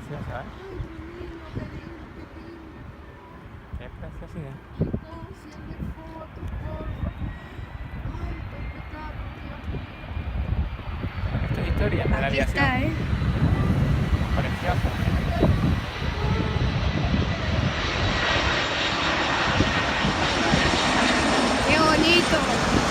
preciosa, ¿eh? Ay, divino, qué lindo, qué lindo, qué lindo. Qué preciosidad. Chicos, de fotos, porfa. Ay, qué espectáculo, Dios mío. Esto es historia de la Aquí aviación. está, ¿eh? Preciosa. Qué bonito.